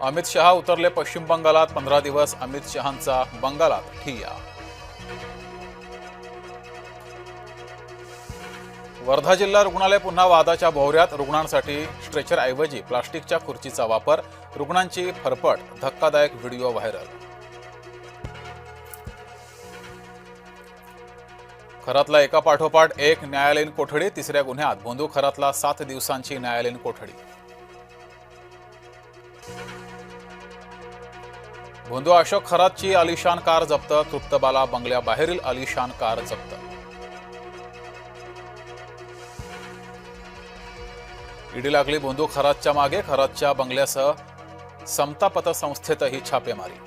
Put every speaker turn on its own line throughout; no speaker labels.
अमित शहा उतरले पश्चिम बंगालात 15 दिवस अमित शहांचा बंगालात ठिय्या। वर्धा जिल्हा रुग्णालय पुन्हा वादाच्या भोवऱ्यात। रुग्णांसाठी स्ट्रेचरऐवजी प्लास्टिकच्या खुर्चीचा वापर, रुग्णांची फरफट, धक्कादायक व्हिडिओ व्हायरल। खरातला एका पाठोपाठ एक न्यायालयीन कोठडी। तिसऱ्या गुन्ह्यात भोंदू खरातला 7 दिवसांची न्यायालयीन कोठडी। भोंदू अशोक खरातची आलिशान कार जप्त। तृप्तबाला बंगल्याबाहेरील आलिशान कार जप्त। ईडी लागली भोंदू खरातच्या मागे। खरातच्या बंगल्यासह समता पतसंस्थेतही छापेमारी।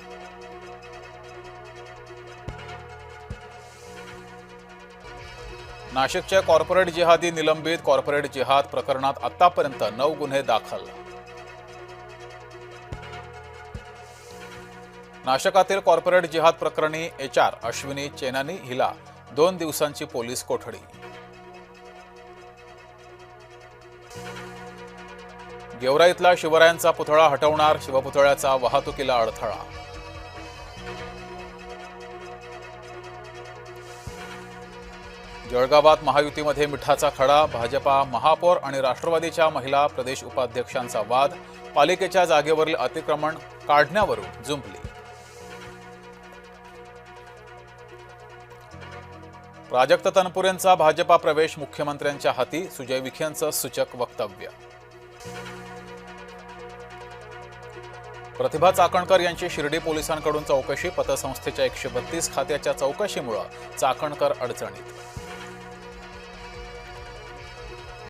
नाशिकचे कॉर्पोरेट जिहादी निलंबित। कॉर्पोरेट जिहाद प्रकरणात आतापर्यंत 9 गुन्हे दाखल। नाशकातील कॉर्पोरेट जिहाद प्रकरणी HR अश्विनी चेनानी हिला 2 दिवसांची पोलीस कोठडी। गेवराईतला शिवरायांचा पुतळा हटवणार। शिवपुतळ्याचा वाहतुकीला अडथळा। जळगावात महायुतीमध्ये मिठाचा खडा। भाजपा महापौर आणि राष्ट्रवादीच्या महिला प्रदेश उपाध्यक्षांचा वाद। पालिकेच्या जागेवरील अतिक्रमण काढण्यावरून जुंपली। प्राजक्त तनपुरेंचा भाजपा प्रवेश मुख्यमंत्र्यांच्या हाती। सुजय विखेंचं सूचक वक्तव्य। प्रतिभा चाकणकर यांची शिर्डी पोलिसांकडून चौकशी। पतसंस्थेच्या 132 खात्याच्या चौकशीमुळे चाकणकर अडचणीत।